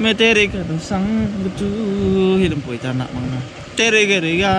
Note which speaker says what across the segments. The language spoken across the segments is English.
Speaker 1: मैं तेरे कदम संग तू hidup boy anak mana tere gerega.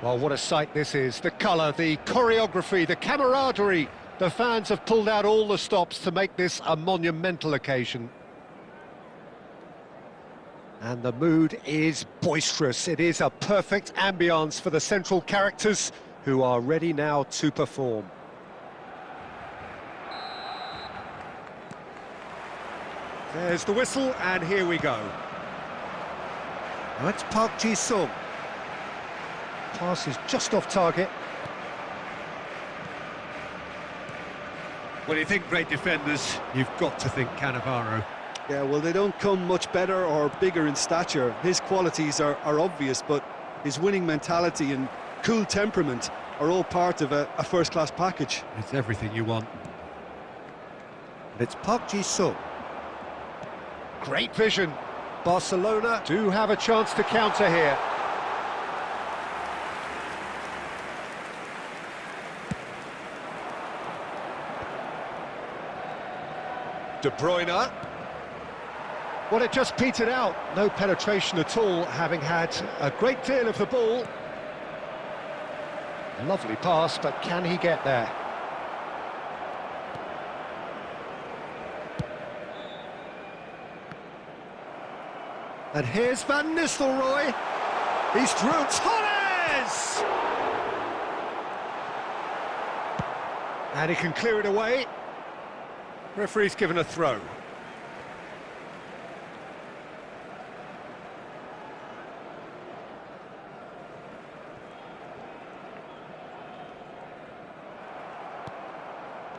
Speaker 2: Well, what a sight this is. The colour, the choreography, the camaraderie. The fans have pulled out all the stops to make this a monumental occasion. And the mood is boisterous. It is a perfect ambience for the central characters who are ready now to perform. There's the whistle, and here we go. Now it's Park Ji-sung. Pass is just off target. When you think great defenders, you've got to think Cannavaro.
Speaker 3: Yeah, well, they don't come much better or bigger in stature. His qualities are obvious, but his winning mentality and cool temperament are all part of a first-class package.
Speaker 2: It's everything you want. And it's Park Ji-sung. Great vision. Barcelona do have a chance to counter here. De Bruyne. Well, it just petered out. No penetration at all, having had a great deal of the ball. Lovely pass, but can he get there? And here's Van Nistelrooy. He's through. Torres! And he can clear it away. Referee's given a throw.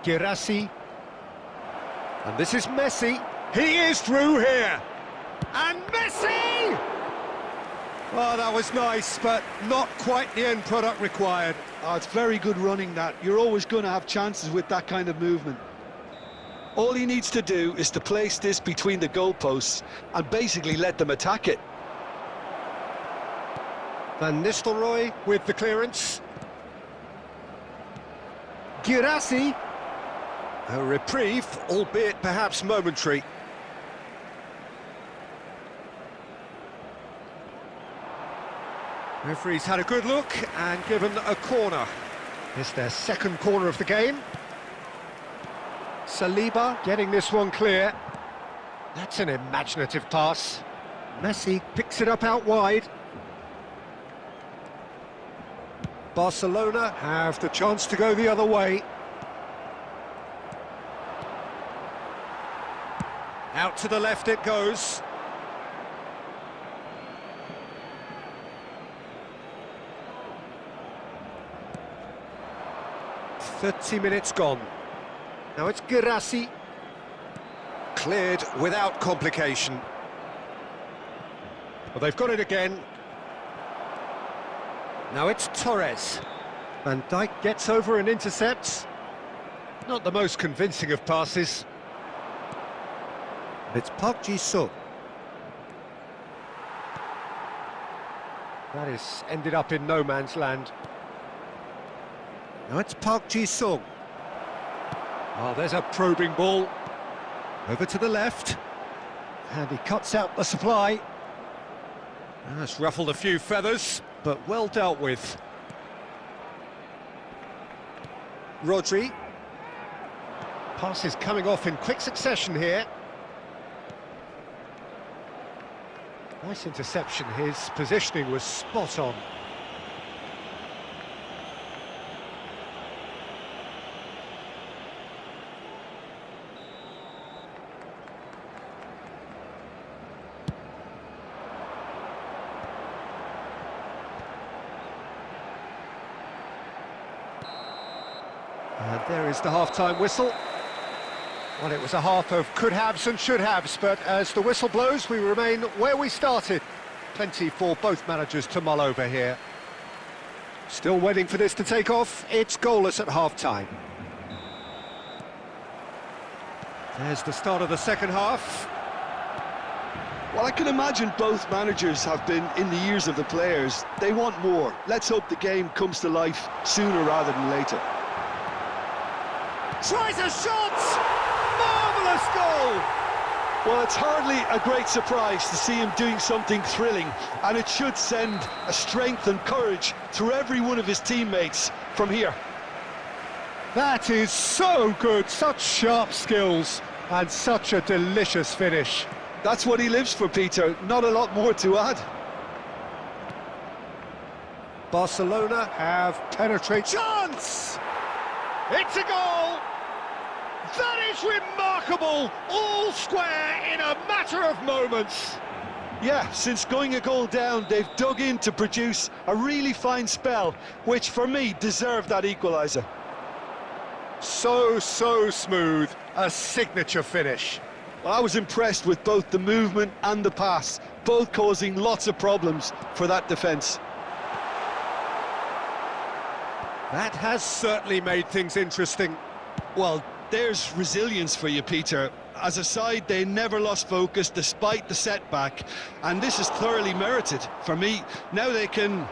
Speaker 2: Girassi. And this is Messi. He is through here. And Messi! Oh, that was nice, but not quite the end product required.
Speaker 3: Oh, it's very good running, that. You're always going to have chances with that kind of movement. All he needs to do is to place this between the goalposts and basically let them attack it.
Speaker 2: Van Nistelrooy with the clearance. Girassi. A reprieve, albeit perhaps momentary. Referee's had a good look and given a corner. It's their second corner of the game. Saliba getting this one clear. That's an imaginative pass. Messi picks it up out wide. Barcelona have the chance to go the other way. Out to the left it goes. "30 minutes gone. Now it's Girassi. Cleared without complication. Well, they've got it again. Now it's Torres. Van Dijk gets over and intercepts. Not the most convincing of passes. It's PUBG Mobile. That is ended up in no man's land. Now it's PUBG Mobile. Oh, there's a probing ball. Over to the left. And he cuts out the supply. That's ruffled a few feathers, but well dealt with. Rodri. Passes coming off in quick succession here. Nice interception, his positioning was spot on. And there is the half-time whistle. Well, it was a half of could-haves and should-haves, but as the whistle blows, we remain where we started. Plenty for both managers to mull over here. Still waiting for this to take off. It's goalless at half-time. There's the start of the second half.
Speaker 3: Well, I can imagine both managers have been in the ears of the players. They want more. Let's hope the game comes to life sooner rather than later.
Speaker 2: Tries a shot! Marvellous goal!
Speaker 3: Well, it's hardly a great surprise to see him doing something thrilling, and it should send a strength and courage through every one of his teammates from here.
Speaker 2: That is so good, such sharp skills, and such a delicious finish.
Speaker 3: That's what he lives for, Peter. Not a lot more to add.
Speaker 2: Barcelona have penetrated. Chance! It's a goal! That is remarkable! All square in a matter of moments.
Speaker 3: Yeah, since going a goal down, they've dug in to produce a really fine spell, which for me deserved that equaliser.
Speaker 2: So smooth, a signature finish.
Speaker 3: Well, I was impressed with both the movement and the pass, both causing lots of problems for that defence.
Speaker 2: That has certainly made things interesting.
Speaker 3: Well, there's resilience for you, Peter. As a side, they never lost focus despite the setback, and this is thoroughly merited. For me, now they can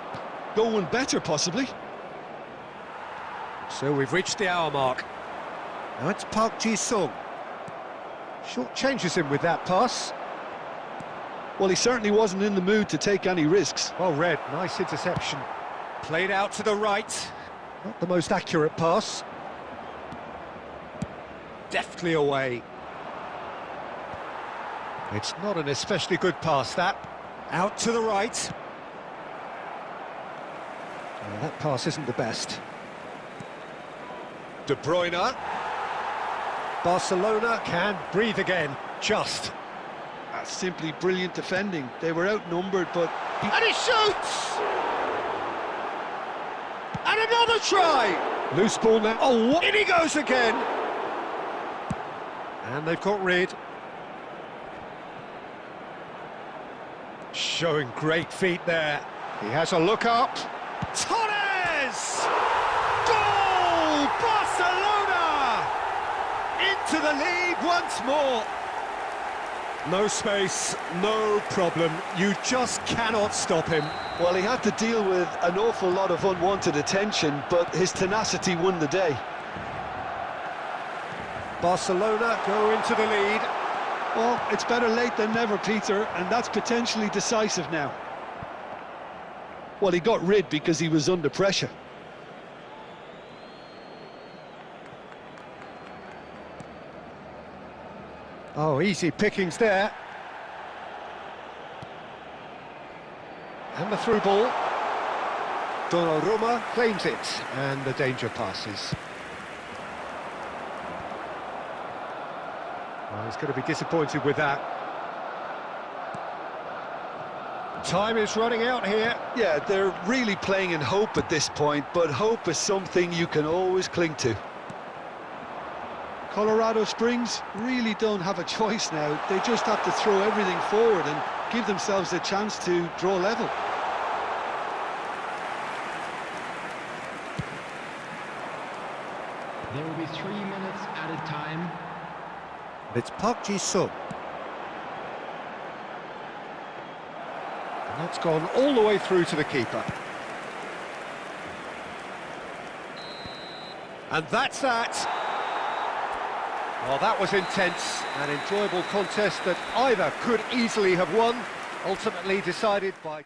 Speaker 3: go one better, possibly.
Speaker 2: So we've reached the hour mark. Now it's Park Ji-sung. Short changes him with that pass.
Speaker 3: Well, he certainly wasn't in the mood to take any risks.
Speaker 2: Well read, nice interception. Played out to the right. Not the most accurate pass. Deftly away. It's not an especially good pass, that. Out to the right. Well, that pass isn't the best. De Bruyne. Barcelona can breathe again, just.
Speaker 3: That's simply brilliant defending. They were outnumbered, but...
Speaker 2: And he shoots! And another try! Loose ball now. Oh, what? In he goes again! And they've got rid. Showing great feet there. He has a look up. Torres! Goal! Barcelona! Into the lead once more. No space, no problem. You just cannot stop him.
Speaker 3: Well, he had to deal with an awful lot of unwanted attention, but his tenacity won the day.
Speaker 2: Barcelona go into the lead.
Speaker 3: Well, it's better late than never, Peter, and that's potentially decisive now. Well, he got rid because he was under pressure.
Speaker 2: Oh, easy pickings there. the through ball. Donnarumma claims it, and the danger passes. Well, he's going to be disappointed with that. Time is running out here.
Speaker 3: Yeah, they're really playing in hope at this point, but hope is something you can always cling to. Colorado Springs really don't have a choice now. They just have to throw everything forward and give themselves a chance to draw level.
Speaker 4: There will be 3 minutes added time.
Speaker 2: It's PUBG Mobile. And that's gone all the way through to the keeper. And that's that. Well, that was intense, an enjoyable contest that either could easily have won, ultimately decided by...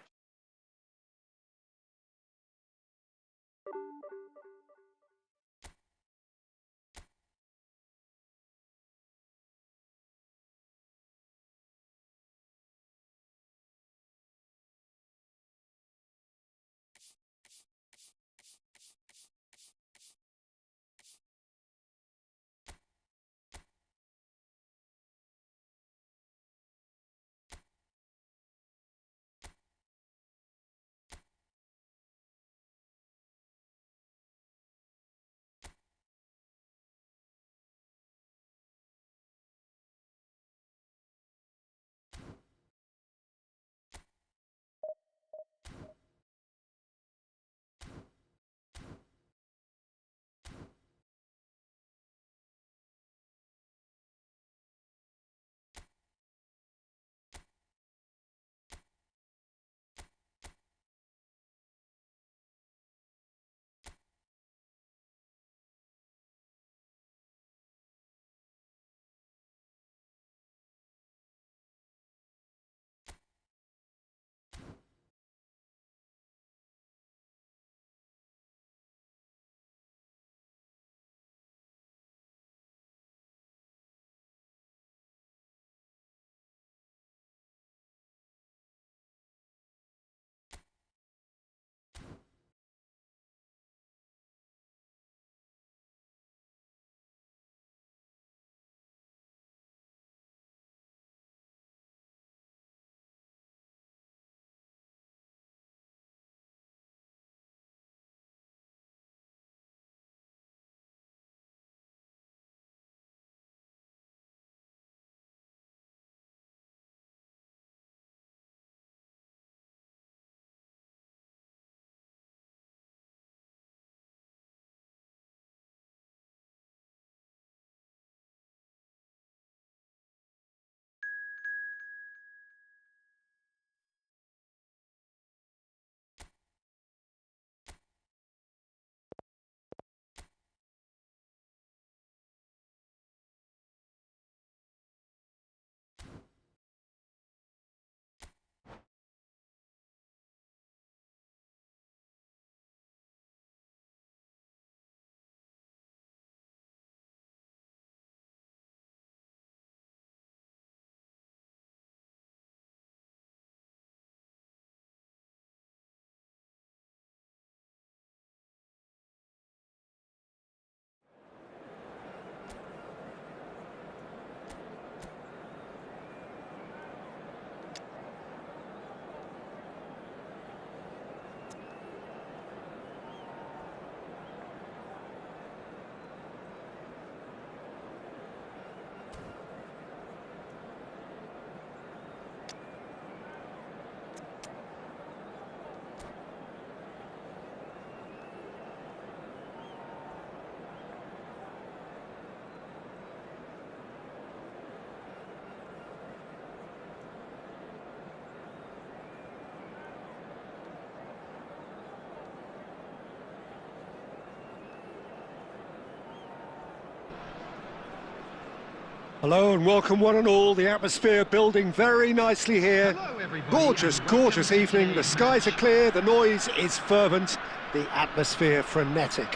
Speaker 2: Hello and welcome one and all, the atmosphere building very nicely here.
Speaker 4: Hello, everybody,
Speaker 2: Gorgeous,
Speaker 4: and
Speaker 2: gorgeous
Speaker 4: welcome
Speaker 2: evening,
Speaker 4: to
Speaker 2: the skies are clear, the noise is fervent, the atmosphere frenetic.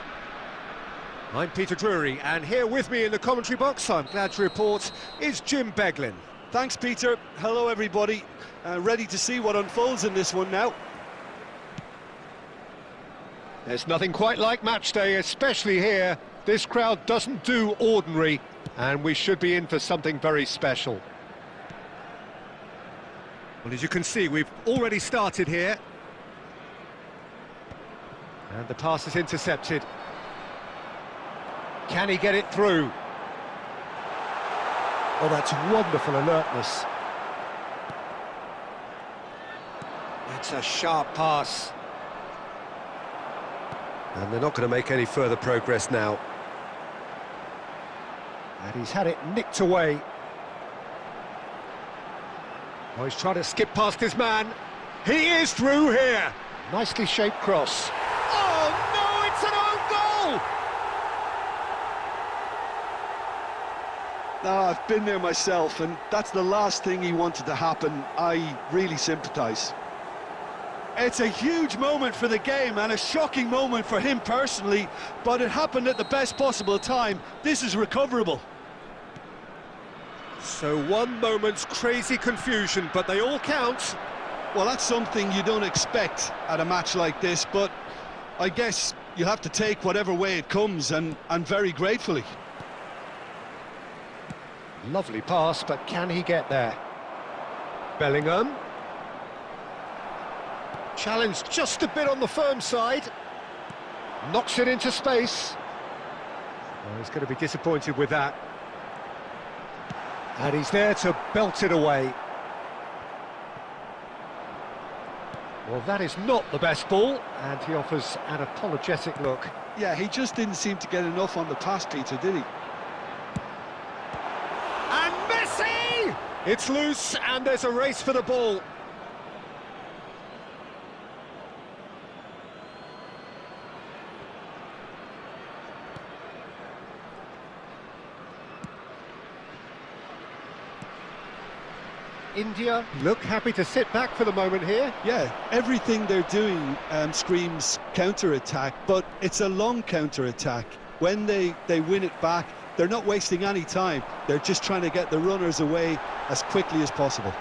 Speaker 2: I'm Peter Drury, and here with me in the commentary box, I'm glad to report, is Jim Beglin.
Speaker 3: Thanks, Peter. Hello, everybody. Ready to see what unfolds in this one now.
Speaker 2: There's nothing quite like match day, especially here. This crowd doesn't do ordinary, and we should be in for something very special. Well, as you can see, we've already started here. And the pass is intercepted. Can he get it through? Oh, that's wonderful alertness. It's a sharp pass. And they're not going to make any further progress now. And he's had it nicked away. Oh, he's trying to skip past his man. He is through here. Nicely shaped cross. Oh, no, it's an own goal!
Speaker 3: No, I've been there myself, and that's the last thing he wanted to happen. I really sympathise. It's a huge moment for the game and a shocking moment for him personally, but it happened at the best possible time. This is recoverable.
Speaker 2: So one moment's crazy confusion, but they all count.
Speaker 3: Well, that's something you don't expect at a match like this, but I guess you have to take whatever way it comes, and very gratefully.
Speaker 2: Lovely pass, but can he get there? Bellingham. Challenged just a bit on the firm side. Knocks it into space. Oh, he's going to be disappointed with that. And he's there to belt it away. Well, that is not the best ball, and he offers an apologetic look.
Speaker 3: Yeah, he just didn't seem to get enough on the pass, Peter, did he?
Speaker 2: And Messi! It's loose, and there's a race for the ball. India look happy to sit back for the moment here.
Speaker 3: Yeah, everything they're doing screams counter-attack, but it's a long counter-attack. When they win it back, they're not wasting any time. They're just trying to get the runners away as quickly as possible.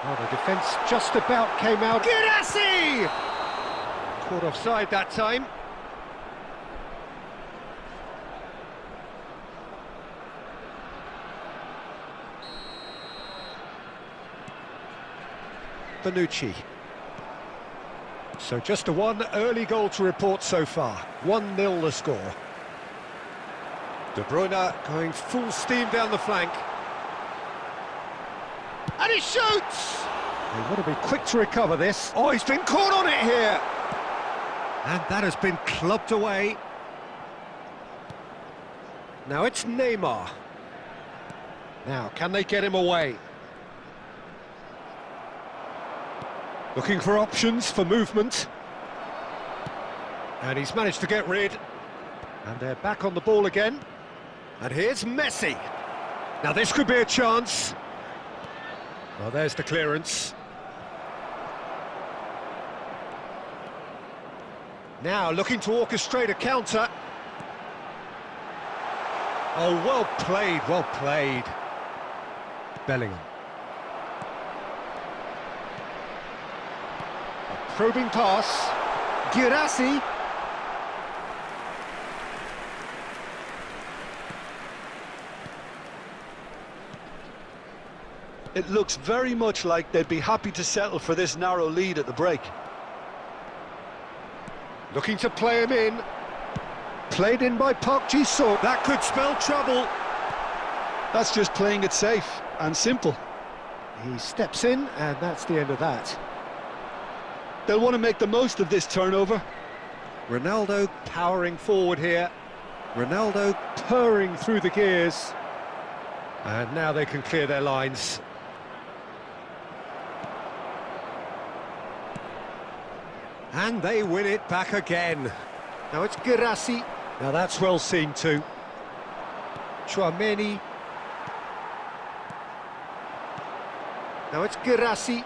Speaker 2: Well, the defence just about came out. Girassi! Caught offside that time. Bonucci. So just a one early goal to report so far. 1-0 the score. De Bruyne going full steam down the flank. And he shoots! They want to be quick to recover this. Oh, he's been caught on it here! And that has been clubbed away. Now it's Neymar. Now, can they get him away? Looking for options for movement. And he's managed to get rid. And they're back on the ball again. And here's Messi. Now this could be a chance. Well, there's the clearance. Now looking to orchestrate a counter. Oh, well played, well played. Bellingham. Probing pass. Girassi.
Speaker 3: It looks very much like they'd be happy to settle for this narrow lead at the break.
Speaker 2: Looking to play him in. Played in by PUBG Mobile. That could spell trouble.
Speaker 3: That's just playing it safe and simple.
Speaker 2: He steps in, and that's the end of that.
Speaker 3: They'll want to make the most of this turnover.
Speaker 2: Ronaldo powering forward here. Ronaldo purring through the gears. And now they can clear their lines. And they win it back again. Now it's Girassi. Now that's well seen too. Chouameni. Now it's Girassi.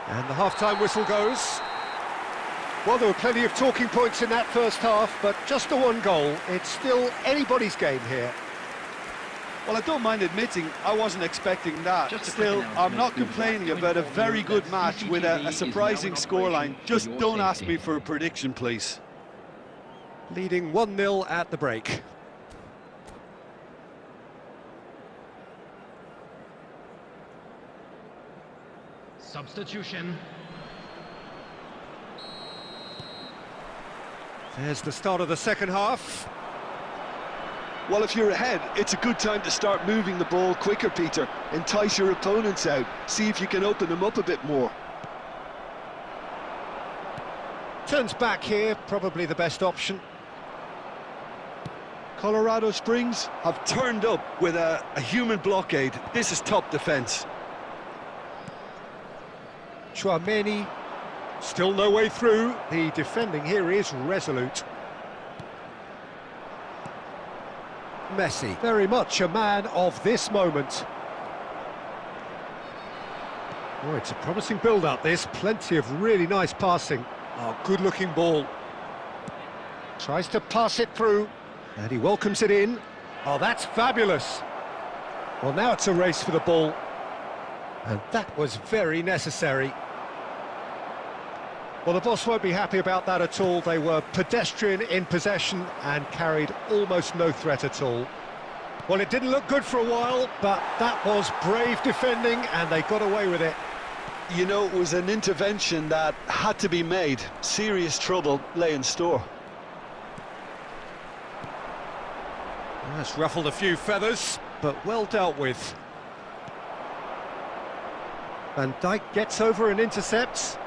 Speaker 2: And the half-time whistle goes. Well, there were plenty of talking points in that first half, but just the one goal. It's still anybody's game here.
Speaker 3: Well, I don't mind admitting I wasn't expecting that.
Speaker 4: Just a
Speaker 3: Still,
Speaker 4: quick
Speaker 3: I'm not
Speaker 4: announcement.
Speaker 3: complaining about a very good match with a surprising scoreline. Just don't ask me for a prediction, please.
Speaker 2: Leading 1-0 at the break.
Speaker 4: Substitution.
Speaker 2: There's the start of the second half.
Speaker 3: Well, if you're ahead, it's a good time to start moving the ball quicker, Peter. Entice your opponents out. See if you can open them up a bit more.
Speaker 2: Turns back here, probably the best option.
Speaker 3: Colorado Springs have turned up with a human blockade. This is top defence.
Speaker 2: Chouameni, still no way through. The defending here is resolute. Messi, very much a man of this moment. Oh, it's a promising build-up, this. Plenty of really nice passing. Oh, good-looking ball. Tries to pass it through, and he welcomes it in. Oh, that's fabulous. Well, now it's a race for the ball. And that was very necessary. Well, the boss won't be happy about that at all. They were pedestrian in possession and carried almost no threat at all. Well, it didn't look good for a while, but that was brave defending and they got away with it.
Speaker 3: You know, it was an intervention that had to be made. Serious trouble lay in store.
Speaker 2: That's ruffled a few feathers, but well dealt with. Van Dijk gets over and intercepts.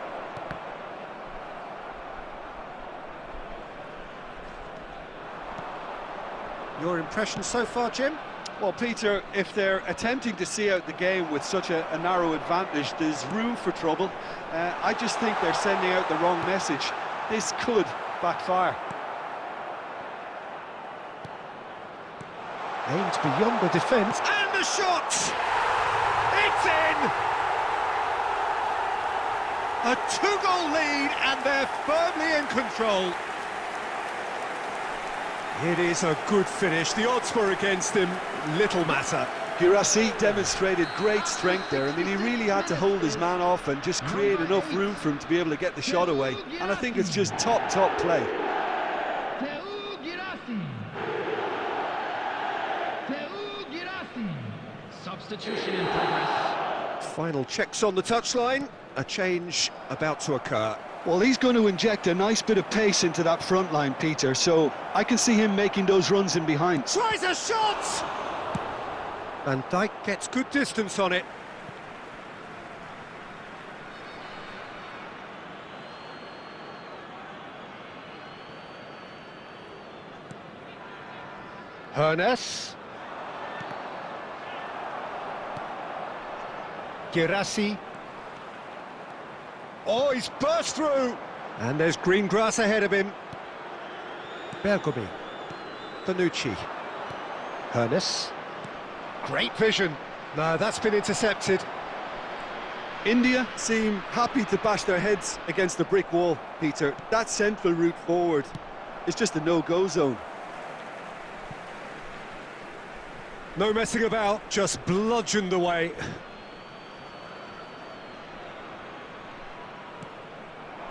Speaker 2: Your impression so far, Jim?
Speaker 3: Well, Peter, if they're attempting to see out the game with such a narrow advantage, there's room for trouble. I just think they're sending out the wrong message. This could backfire.
Speaker 2: Aimed beyond the defence, and the shot! It's in! A two-goal lead, and they're firmly in control. It is a good finish. The odds were against him. Little matter.
Speaker 3: Girassi demonstrated great strength there. I mean, he really had to hold his man off and just create enough room for him to be able to get the shot away. And I think it's just top play.
Speaker 4: Substitution in progress.
Speaker 2: Final checks on the touchline. A change about to occur.
Speaker 3: Well, he's going to inject a nice bit of pace into that front line, Peter, so I can see him making those runs in behind.
Speaker 2: Tries a shot! Van Dijk gets good distance on it. Hernes. Girassi. Oh, he's burst through! And there's green grass ahead of him. Bergomi. Bonucci. Hernes. Great vision. No, that's been intercepted.
Speaker 3: India seem happy to bash their heads against the brick wall, Peter. That central route forward is just a no-go zone.
Speaker 2: No messing about, just bludgeoned away.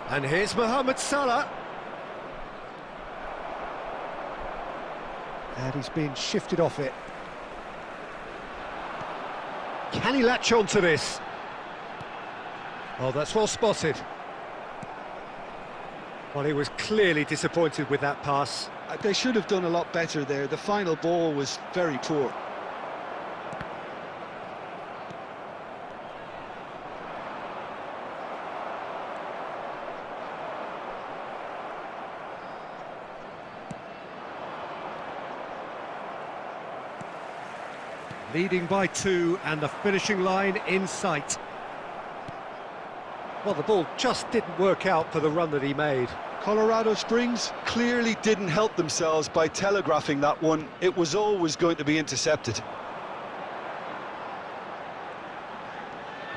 Speaker 2: And here's Mohamed Salah. And he's being shifted off it. Can he latch on to this? Oh, that's well spotted. Well, he was clearly disappointed with that pass.
Speaker 3: They should have done a lot better there. The final ball was very poor.
Speaker 2: Leading by 2 and the finishing line in sight. Well, the ball just didn't work out for the run that he made.
Speaker 3: Colorado Springs clearly didn't help themselves by telegraphing that one. It was always going to be intercepted.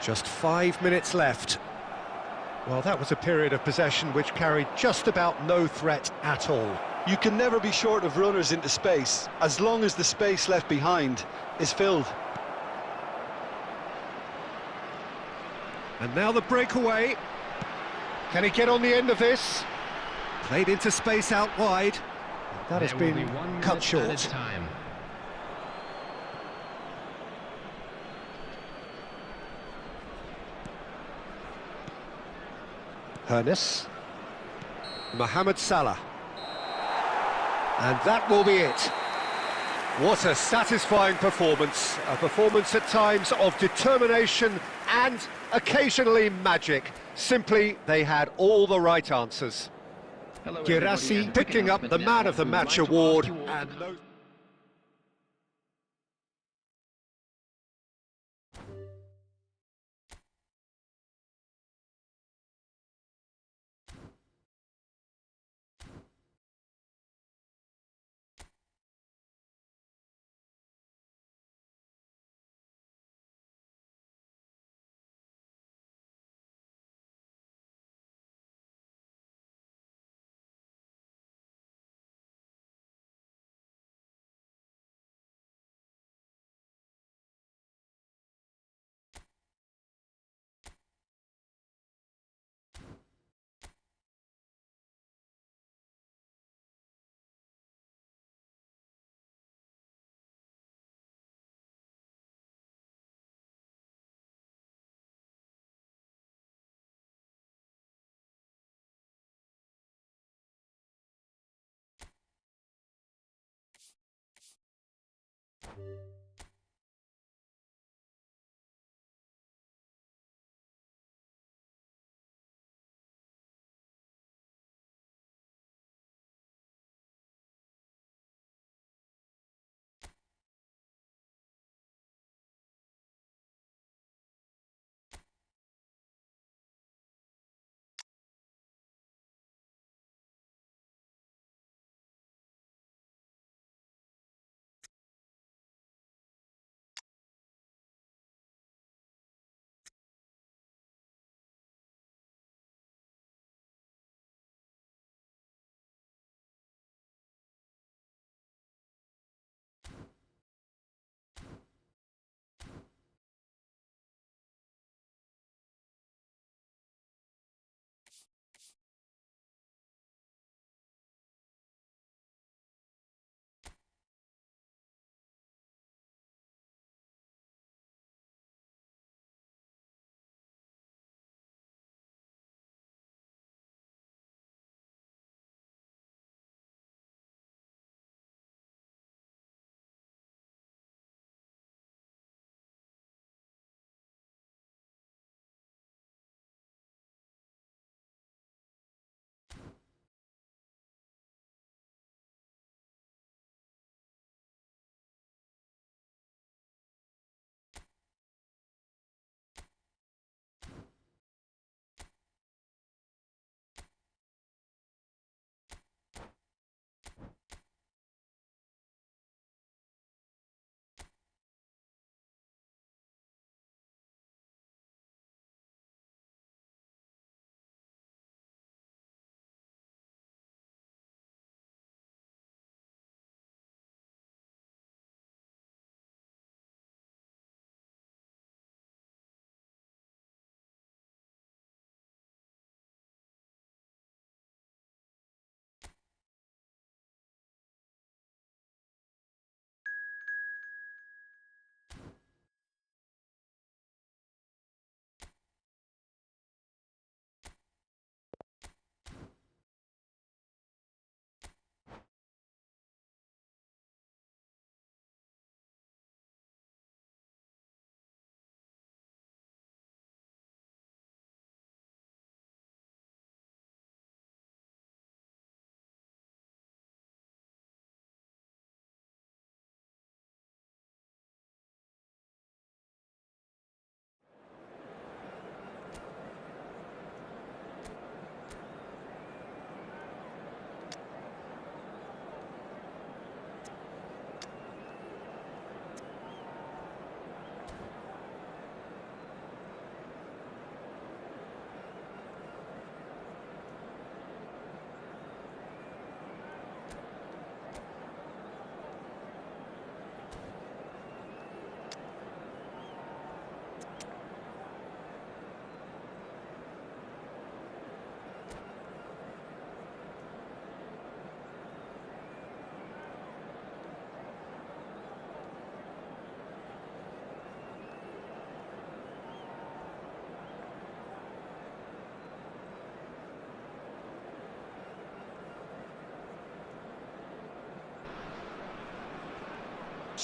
Speaker 2: Just 5 minutes left. Well, that was a period of possession which carried just about no threat at all.
Speaker 3: You can never be short of runners into space, as long as the space left behind is filled.
Speaker 2: And now the breakaway. Can he get on the end of this? Played into space out wide. That has
Speaker 4: There will
Speaker 2: been
Speaker 4: be 1
Speaker 2: cut
Speaker 4: minute
Speaker 2: short.
Speaker 4: added time.
Speaker 2: Hernes. Mohamed Salah. And that will be it. What a satisfying performance. A performance at times of determination and occasionally magic. Simply, they had all the right answers.
Speaker 4: Hello, everybody,
Speaker 2: Girassi
Speaker 4: and
Speaker 2: picking up the Man of the Match award. And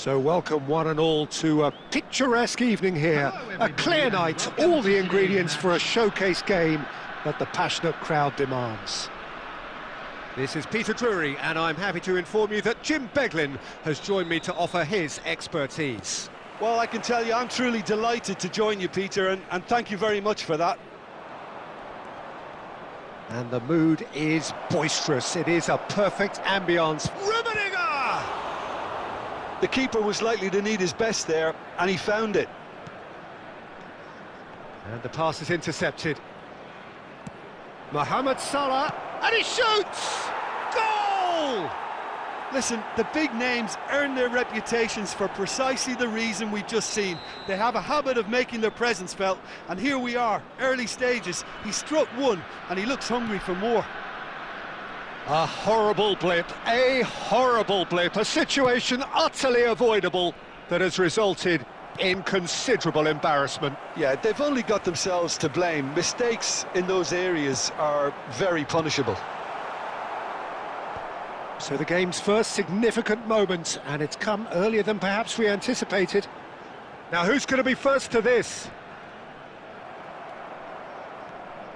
Speaker 2: So welcome one and all to a picturesque evening here. A clear night, all the ingredients for a showcase game that the passionate crowd demands. This is Peter Drury, and I'm happy to inform you that Jim Beglin has joined me to offer his expertise.
Speaker 3: Well, I can tell you I'm truly delighted to join you, Peter, and thank you very much for that.
Speaker 2: And the mood is boisterous. It is a perfect ambience. Rummenigge!
Speaker 3: The keeper was likely to need his best there, and he found it.
Speaker 2: And the pass is intercepted. Mohamed Salah, and he shoots! Goal!
Speaker 3: Listen, the big names earn their reputations for precisely the reason we've just seen. They have a habit of making their presence felt, and here we are, early stages. He struck one, and he looks hungry for more.
Speaker 2: A horrible blip, a situation utterly avoidable that has resulted in considerable embarrassment.
Speaker 3: Yeah, they've only got themselves to blame. Mistakes in those areas are very punishable.
Speaker 2: So the game's first significant moment, and it's come earlier than perhaps we anticipated. Now who's going to be first to this?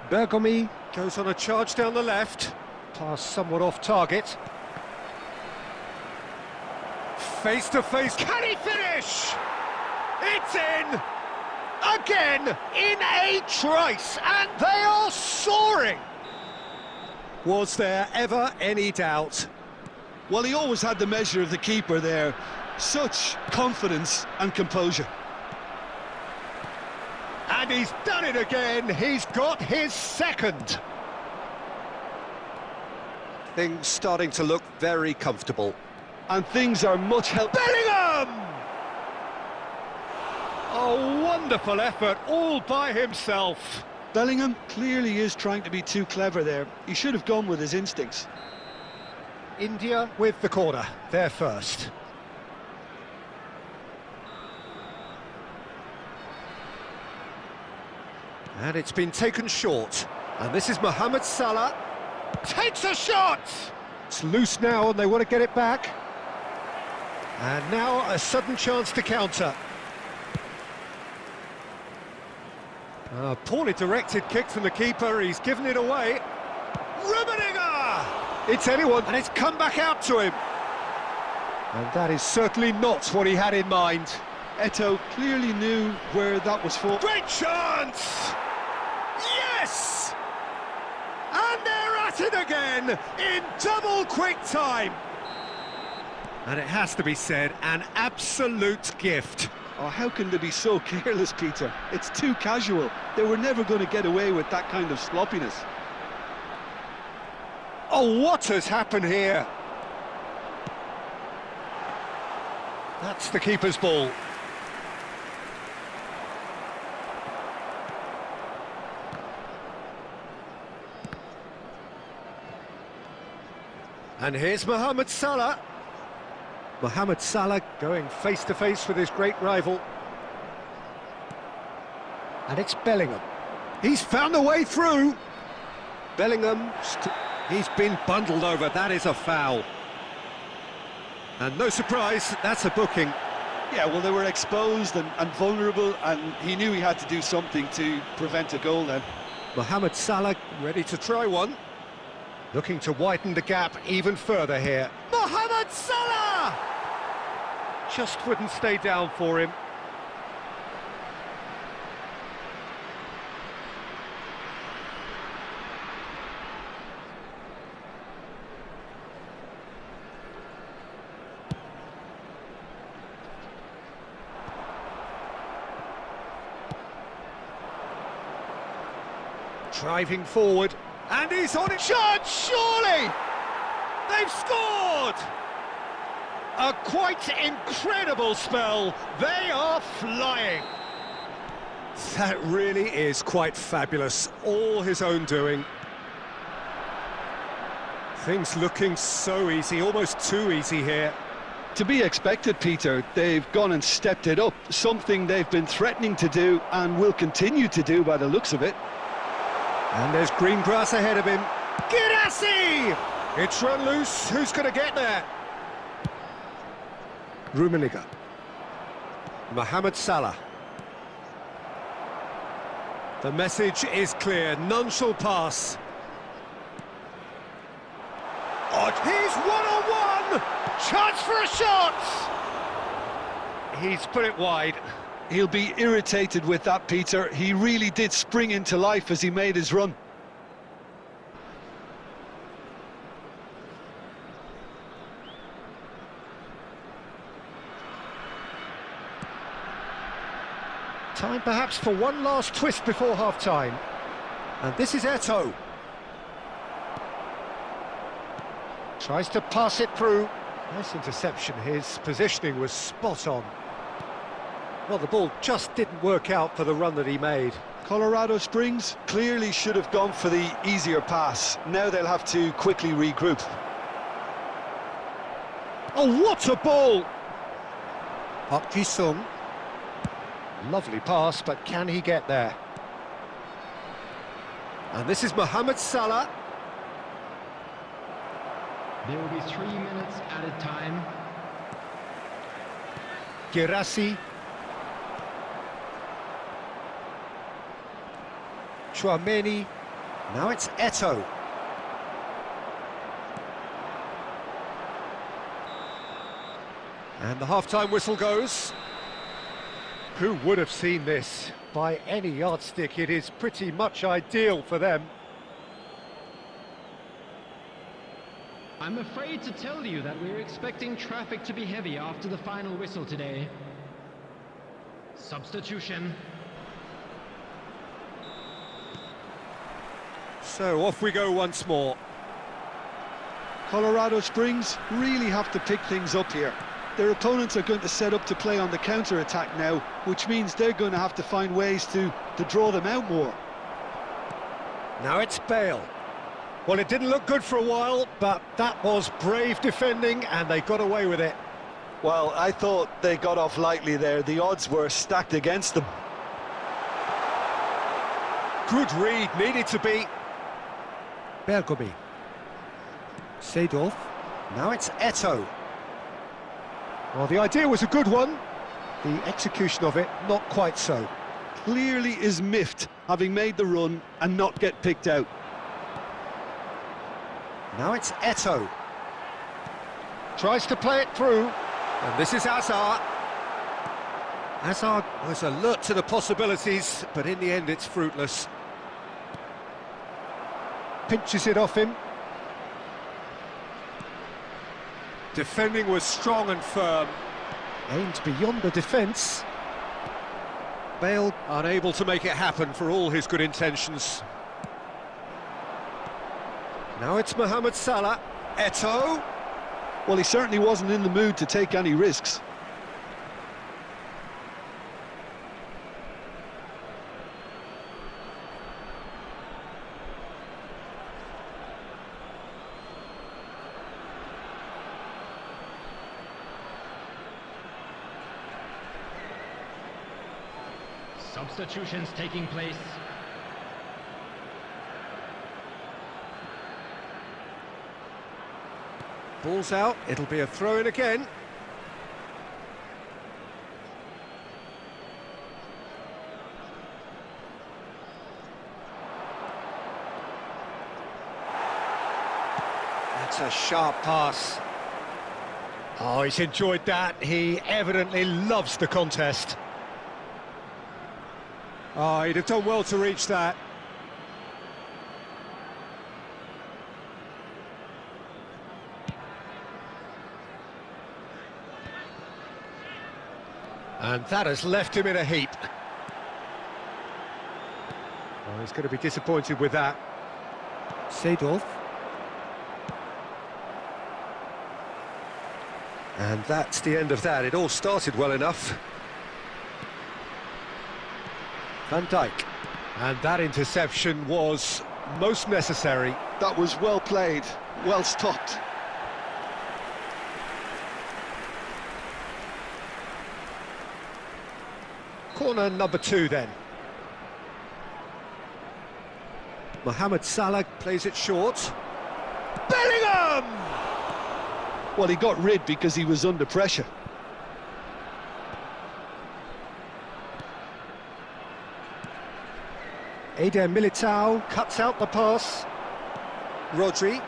Speaker 2: Bergomi goes on a charge down the left. Pass somewhat off target. Face to face, can he finish? It's in! Again, in a trice, and they are soaring! Was there ever any doubt?
Speaker 3: Well, he always had the measure of the keeper there. Such confidence and composure.
Speaker 2: And he's done it again. He's got his second. Things starting to look very comfortable.
Speaker 3: And things are much helped.
Speaker 2: Bellingham! A wonderful effort all by himself.
Speaker 3: Bellingham clearly is trying to be too clever there. He should have gone with his instincts.
Speaker 2: India with the corner, they're first. And it's been taken short. And this is Mohamed Salah. Takes a shot! It's loose now and they want to get it back. And now a sudden chance to counter. A poorly directed kick from the keeper, he's given it away. Rummenigge! It's anyone, and it's come back out to him. And that is certainly not what he had in mind.
Speaker 3: Eto'o clearly knew where that was for.
Speaker 2: Great chance! Yes! And they're at it again in double quick time. And it has to be said, an absolute gift.
Speaker 3: Oh, how can they be so careless, Peter? It's too casual. They were never going to get away with that kind of sloppiness.
Speaker 2: Oh, what has happened here? That's the keeper's ball. And here's Mohamed Salah. Mohamed Salah going face-to-face with his great rival. And it's Bellingham. He's found a way through. Bellingham, he's been bundled over. That is a foul. And no surprise, that's a booking.
Speaker 3: Yeah, well, they were exposed and vulnerable, and he knew he had to do something to prevent a goal then.
Speaker 2: Mohamed Salah ready to try one. Looking to widen the gap even further here. Mohamed Salah! Just wouldn't stay down for him. Driving forward, and he's on it. Shot, surely! They've scored! A quite incredible spell. They are flying. That really is quite fabulous. All his own doing. Things looking so easy, almost too easy here.
Speaker 3: To be expected, Peter. They've gone and stepped it up. Something they've been threatening to do and will continue to do by the looks of it.
Speaker 2: And there's green grass ahead of him. Girassi! It's run loose. Who's going to get there? Rummenigge. Mohamed Salah. The message is clear, none shall pass. Oh, he's one-on-one! Chance for a shot! He's put it wide.
Speaker 3: He'll be irritated with that, Peter. He really did spring into life as he made his run.
Speaker 2: Time perhaps for one last twist before half-time. And this is Eto'o. Tries to pass it through. Nice interception, his positioning was spot on. Well, the ball just didn't work out for the run that he made.
Speaker 3: Colorado Springs clearly should have gone for the easier pass. Now they'll have to quickly regroup.
Speaker 2: Oh, what a ball! Park Ji-sung. Lovely pass, but can he get there? And this is Mohamed Salah.
Speaker 4: There will be 3 minutes added time.
Speaker 2: Girassi. Chouameni. Now it's Eto'o. And the half-time whistle goes. Who would have seen this? By any yardstick, it is pretty much ideal for them.
Speaker 4: I'm afraid to tell you that we're expecting traffic to be heavy after the final whistle today. Substitution.
Speaker 2: So off we go once more.
Speaker 3: Colorado Springs really have to pick things up here. Their opponents are going to set up to play on the counter-attack now, which means they're going to have to find ways to draw them out more.
Speaker 2: Now it's Bale. Well, it didn't look good for a while, but that was brave defending, and they got away with it.
Speaker 3: Well, I thought they got off lightly there. The odds were stacked against them.
Speaker 2: Good read, needed to be. Bergomi. Seedorf. Now it's Eto'o. Well, the idea was a good one. The execution of it, not quite so.
Speaker 3: Clearly is miffed, having made the run and not get picked out.
Speaker 2: Now it's Eto'o. Tries to play it through. And this is Hazard. Hazard was alert to the possibilities, but in the end it's fruitless. Pinches it off him. Defending was strong and firm. Aimed beyond the defence. Bale unable to make it happen for all his good intentions. Now it's Mohamed Salah. Eto'o.
Speaker 3: Well, he certainly wasn't in the mood to take any risks.
Speaker 4: Substitutions taking place.
Speaker 2: Ball's out, it'll be a throw-in again. That's a sharp pass. Oh, he's enjoyed that. He evidently loves the contest. Oh, he'd have done well to reach that. And that has left him in a heap. Oh, he's going to be disappointed with that. Seedorf. And that's the end of that. It all started well enough. Van Dijk. And that interception was most necessary.
Speaker 3: That was well played, well stopped.
Speaker 2: Corner number 2 then. Mohamed Salah plays it short. Bellingham!
Speaker 3: Well, he got rid because he was under pressure.
Speaker 2: Eder Militao cuts out the pass. Rodri.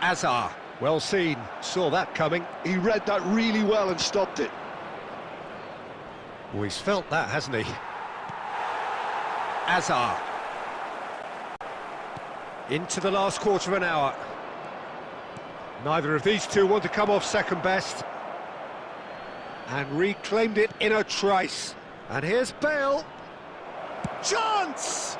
Speaker 2: Azar. Well seen. Saw that coming.
Speaker 3: He read that really well and stopped it.
Speaker 2: Oh, he's felt that, hasn't he? Azar. Into the last quarter of an hour. Neither of these two want to come off second best. And reclaimed it in a trice. And here's Bale. Chance!